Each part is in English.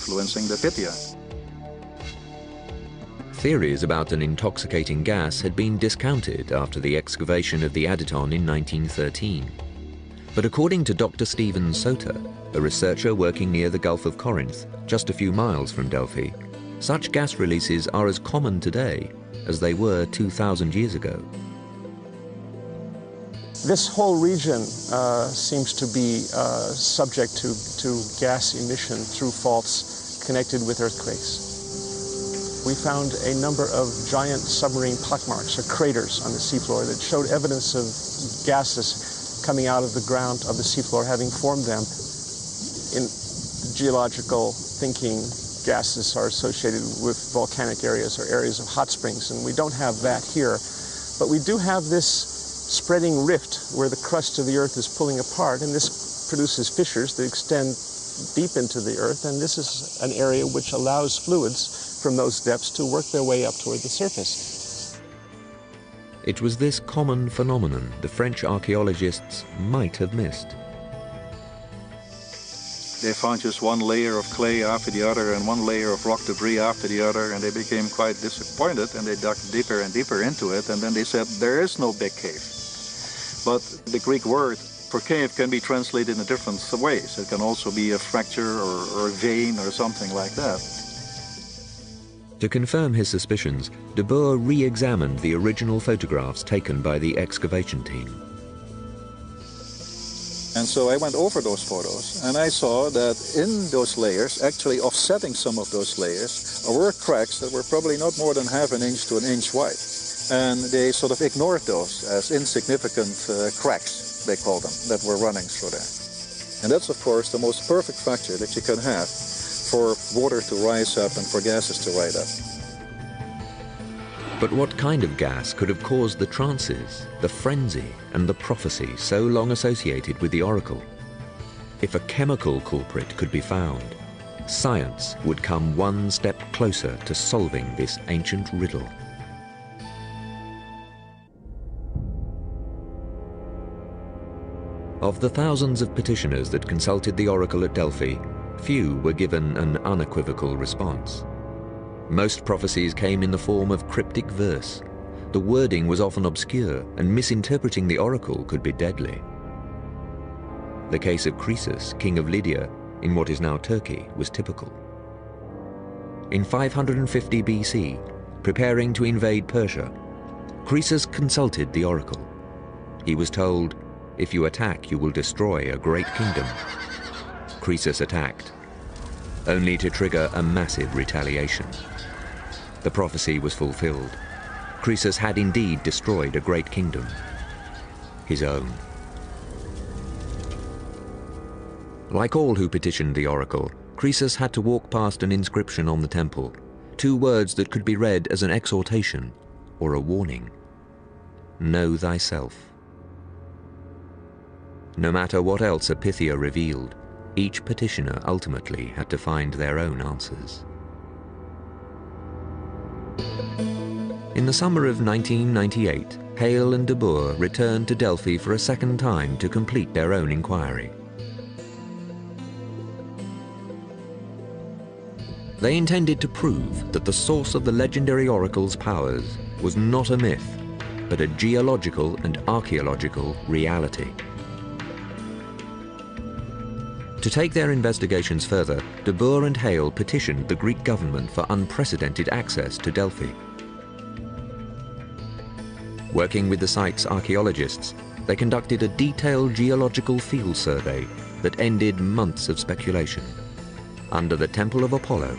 influencing the Pythia. Theories about an intoxicating gas had been discounted after the excavation of the Aditon in 1913. But according to Dr. Stephen Sota, a researcher working near the Gulf of Corinth, just a few miles from Delphi, such gas releases are as common today as they were 2,000 years ago. This whole region seems to be subject to gas emission through faults connected with earthquakes. We found a number of giant submarine pockmarks or craters on the seafloor that showed evidence of gases coming out of the ground of the seafloor, having formed them. In geological thinking, gases are associated with volcanic areas or areas of hot springs, and we don't have that here. But we do have this spreading rift where the crust of the earth is pulling apart, and this produces fissures that extend deep into the earth, and this is an area which allows fluids from those depths to work their way up toward the surface. It was this common phenomenon the French archaeologists might have missed. They found just one layer of clay after the other and one layer of rock debris after the other, and they became quite disappointed, and they dug deeper and deeper into it, and then they said there is no big cave. But the Greek word for cave can be translated in different ways. It can also be a fracture or a vein or something like that. To confirm his suspicions, de Boer re-examined the original photographs taken by the excavation team. And so I went over those photos, and I saw that in those layers, actually offsetting some of those layers, were cracks that were probably not more than ½ an inch to an inch wide. And they sort of ignored those as insignificant cracks, they call them, that were running through there. And that's, of course, the most perfect fracture that you can have for water to rise up and for gases to rise up. But what kind of gas could have caused the trances, the frenzy, and the prophecy so long associated with the oracle? If a chemical culprit could be found, science would come one step closer to solving this ancient riddle. Of the thousands of petitioners that consulted the oracle at Delphi, few were given an unequivocal response. Most prophecies came in the form of cryptic verse. The wording was often obscure, and misinterpreting the oracle could be deadly. The case of Croesus, king of Lydia, in what is now Turkey, was typical. In 550 BC, preparing to invade Persia, Croesus consulted the oracle. He was told, "If you attack, you will destroy a great kingdom." Croesus attacked, only to trigger a massive retaliation. The prophecy was fulfilled. Croesus had indeed destroyed a great kingdom, his own. Like all who petitioned the oracle, Croesus had to walk past an inscription on the temple, two words that could be read as an exhortation or a warning. Know thyself. No matter what else a Pythia revealed, each petitioner ultimately had to find their own answers. In the summer of 1998, Hale and de Boer returned to Delphi for a second time to complete their own inquiry. They intended to prove that the source of the legendary oracle's powers was not a myth, but a geological and archaeological reality. To take their investigations further, de Boer and Hale petitioned the Greek government for unprecedented access to Delphi. Working with the site's archaeologists, they conducted a detailed geological field survey that ended months of speculation. Under the Temple of Apollo,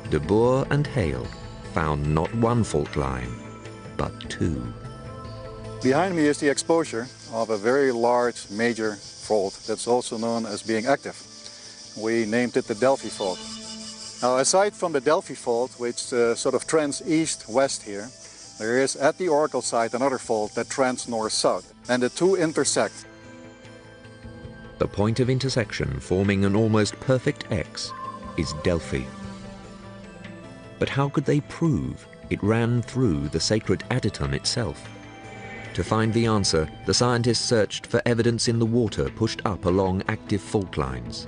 de Boer and Hale found not one fault line, but two. Behind me is the exposure of a very large major fault that's also known as being active. We named it the Delphi fault. Now, aside from the Delphi fault, which sort of trends east-west here, there is at the oracle site another fault that trends north-south, and the two intersect. The point of intersection, forming an almost perfect X, is Delphi. But how could they prove it ran through the sacred Aditon itself? To find the answer, the scientists searched for evidence in the water pushed up along active fault lines.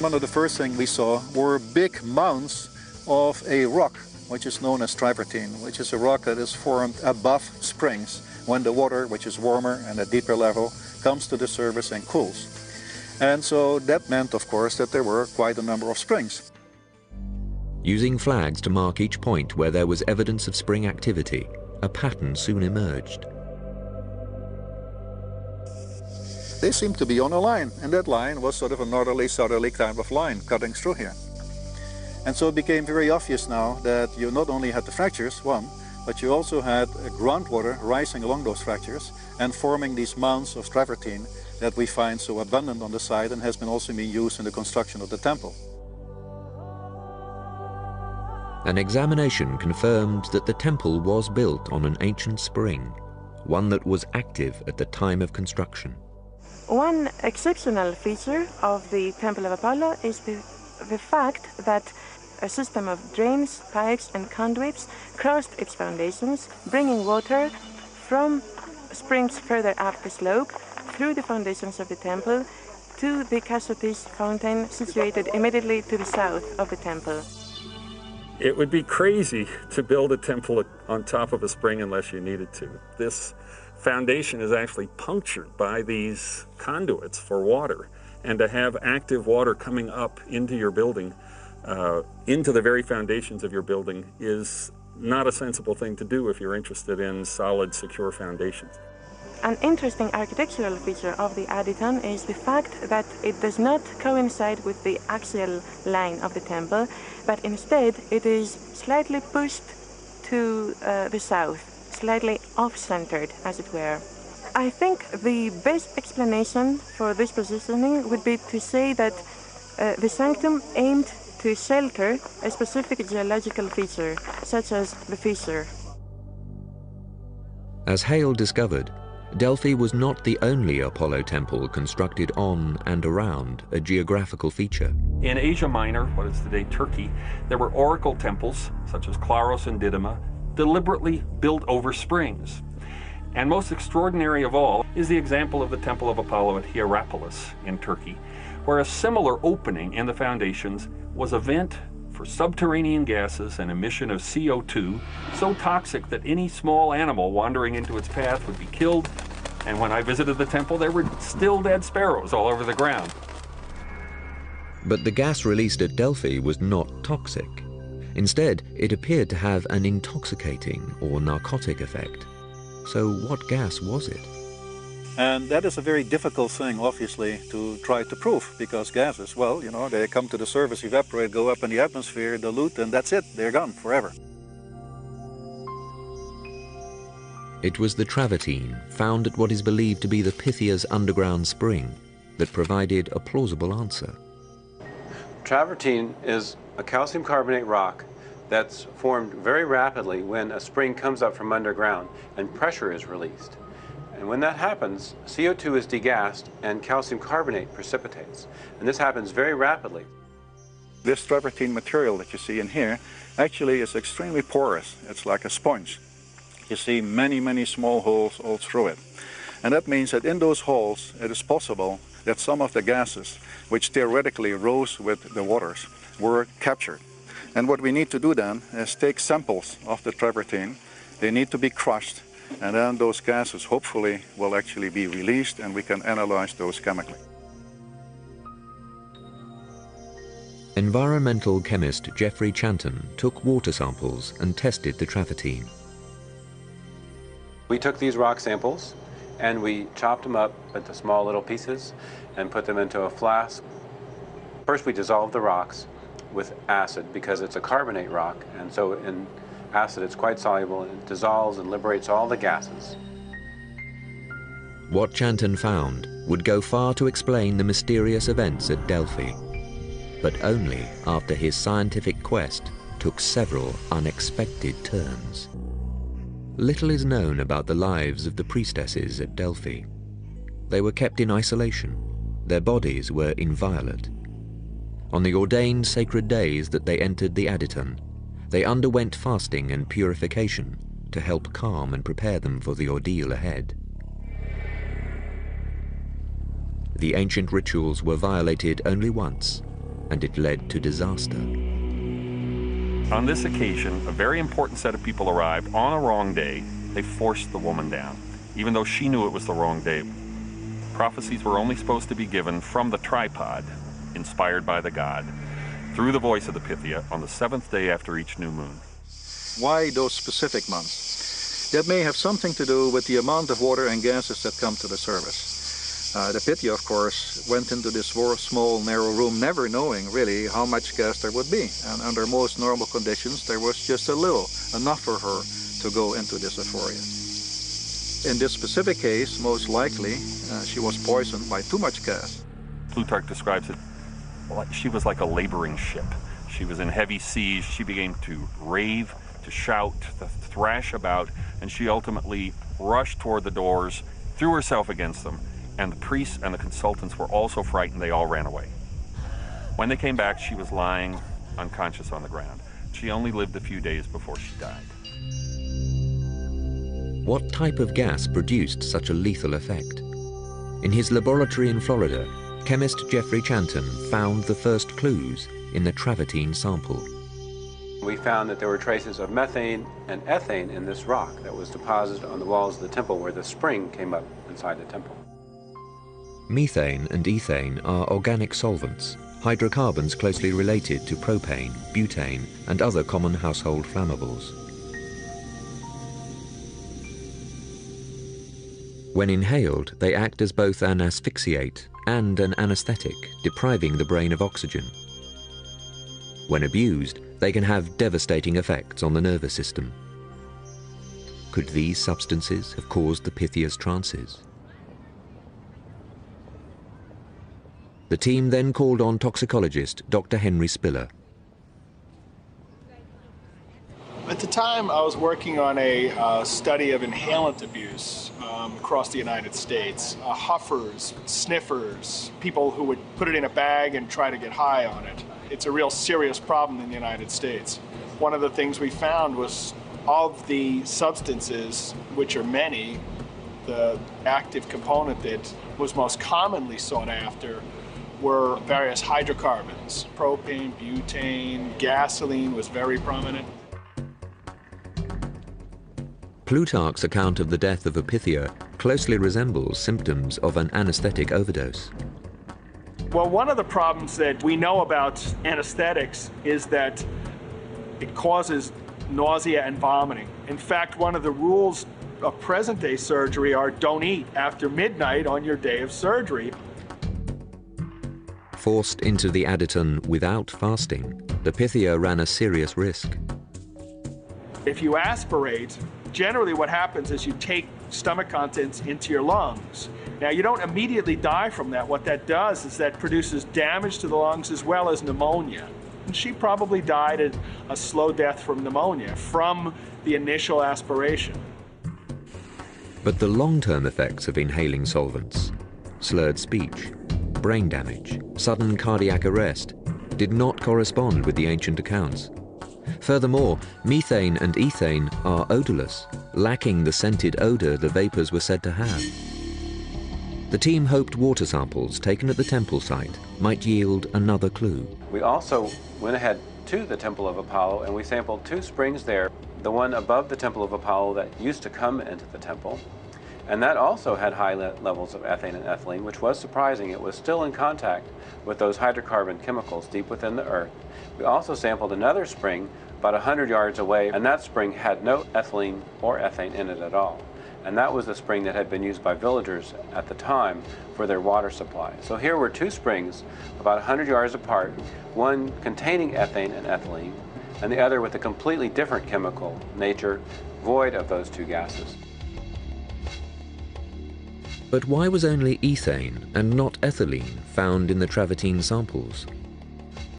One of the first things we saw were big mounds of a rock, which is known as travertine, which is a rock that is formed above springs when the water, which is warmer and at deeper level, comes to the surface and cools. And so that meant, of course, that there were quite a number of springs. Using flags to mark each point where there was evidence of spring activity, a pattern soon emerged. They seemed to be on a line, and that line was sort of a northerly-southerly kind of line cutting through here. And so it became very obvious now that you not only had the fractures, one, but you also had groundwater rising along those fractures and forming these mounds of travertine that we find so abundant on the site and has been also been used in the construction of the temple. An examination confirmed that the temple was built on an ancient spring, one that was active at the time of construction. One exceptional feature of the Temple of Apollo is the fact that a system of drains, pipes and conduits crossed its foundations, bringing water from springs further up the slope through the foundations of the temple to the Cassiopeis fountain situated immediately to the south of the temple. It would be crazy to build a temple on top of a spring unless you needed to. This foundation is actually punctured by these conduits for water, and to have active water coming up into your building, into the very foundations of your building, is not a sensible thing to do if you're interested in solid, secure foundations. An interesting architectural feature of the Aditon is the fact that it does not coincide with the axial line of the temple, but instead it is slightly pushed to the south, slightly off-centered, as it were. I think the best explanation for this positioning would be to say that the sanctum aimed to shelter a specific geological feature, such as the fissure. As Hale discovered, Delphi was not the only Apollo temple constructed on and around a geographical feature. In Asia Minor, what is today Turkey, there were oracle temples, such as Claros and Didyma, deliberately built over springs. And most extraordinary of all is the example of the Temple of Apollo at Hierapolis in Turkey, where a similar opening in the foundations was a vent for subterranean gases and emission of CO2 so toxic that any small animal wandering into its path would be killed. And when I visited the temple, there were still dead sparrows all over the ground. But the gas released at Delphi was not toxic. Instead, it appeared to have an intoxicating or narcotic effect. So what gas was it? And that is a very difficult thing, obviously, to try to prove, because gases, well, you know, they come to the surface, evaporate, go up in the atmosphere, dilute, and that's it. They're gone forever. It was the travertine, found at what is believed to be the Pythia's underground spring, that provided a plausible answer. Travertine is a calcium carbonate rock that's formed very rapidly when a spring comes up from underground and pressure is released. And when that happens, CO2 is degassed and calcium carbonate precipitates. And this happens very rapidly. This travertine material that you see in here actually is extremely porous. It's like a sponge. You see many, many small holes all through it. And that means that in those holes, it is possible that some of the gases, which theoretically rose with the waters, were captured. And what we need to do then is take samples of the travertine. They need to be crushed, and then those gases hopefully will actually be released and we can analyze those chemically. Environmental chemist Geoffrey Chanton took water samples and tested the travertine. We took these rock samples and we chopped them up into small little pieces and put them into a flask. First we dissolved the rocks with acid because it's a carbonate rock, and so in acid it's quite soluble and it dissolves and liberates all the gases. What Chanton found would go far to explain the mysterious events at Delphi, but only after his scientific quest took several unexpected turns. Little is known about the lives of the priestesses at Delphi. They were kept in isolation. Their bodies were inviolate. On the ordained sacred days that they entered the Aditon, they underwent fasting and purification to help calm and prepare them for the ordeal ahead. The ancient rituals were violated only once, and it led to disaster. On this occasion, a very important set of people arrived on a wrong day. They forced the woman down, even though she knew it was the wrong day. Prophecies were only supposed to be given from the tripod, inspired by the god, through the voice of the Pythia on the 7th day after each new moon. Why those specific months? That may have something to do with the amount of water and gases that come to the surface. The Pythia, of course, went into this small, narrow room never knowing really how much gas there would be. And under most normal conditions, there was just a little, enough for her to go into this euphoria. In this specific case, most likely, she was poisoned by too much gas. Plutarch describes it, she was like a laboring ship. She was in heavy seas. She began to rave, to shout, to thrash about, and she ultimately rushed toward the doors, threw herself against them, and the priests and the consultants were also frightened. They all ran away. When they came back, she was lying unconscious on the ground. She only lived a few days before she died. What type of gas produced such a lethal effect? In his laboratory in Florida, chemist Jeffrey Chanton found the first clues in the travertine sample. We found that there were traces of methane and ethane in this rock that was deposited on the walls of the temple where the spring came up inside the temple. Methane and ethane are organic solvents, hydrocarbons closely related to propane, butane, and other common household flammables. When inhaled, they act as both an asphyxiate and an anesthetic, depriving the brain of oxygen. When abused, they can have devastating effects on the nervous system. Could these substances have caused the Pythia's trances? The team then called on toxicologist Dr. Henry Spiller. At the time, I was working on a study of inhalant abuse across the United States. Huffers, sniffers, people who would put it in a bag and try to get high on it. It's a real serious problem in the United States. One of the things we found was of the substances, which are many, the active component that was most commonly sought after were various hydrocarbons. Propane, butane, gasoline was very prominent. Plutarch's account of the death of a Pythia closely resembles symptoms of an anesthetic overdose. Well, one of the problems that we know about anesthetics is that it causes nausea and vomiting. In fact, one of the rules of present-day surgery are don't eat after midnight on your day of surgery. Forced into the Aditon without fasting, the Pythia ran a serious risk. If you aspirate, generally what happens is you take stomach contents into your lungs. Now, you don't immediately die from that. What that does is that produces damage to the lungs as well as pneumonia. And she probably died a slow death from pneumonia from the initial aspiration. But the long-term effects of inhaling solvents, slurred speech, brain damage, sudden cardiac arrest, did not correspond with the ancient accounts. Furthermore, methane and ethane are odorless, lacking the scented odor the vapors were said to have. The team hoped water samples taken at the temple site might yield another clue. We also went ahead to the Temple of Apollo and we sampled 2 springs there. The one above the Temple of Apollo that used to come into the temple, and that also had high levels of ethane and ethylene, which was surprising. It was still in contact with those hydrocarbon chemicals deep within the earth. We also sampled another spring about 100 yards away, and that spring had no ethylene or ethane in it at all. And that was the spring that had been used by villagers at the time for their water supply. So here were 2 springs about 100 yards apart, one containing ethane and ethylene, and the other with a completely different chemical nature, void of those 2 gases. But why was only ethane and not ethylene found in the travertine samples?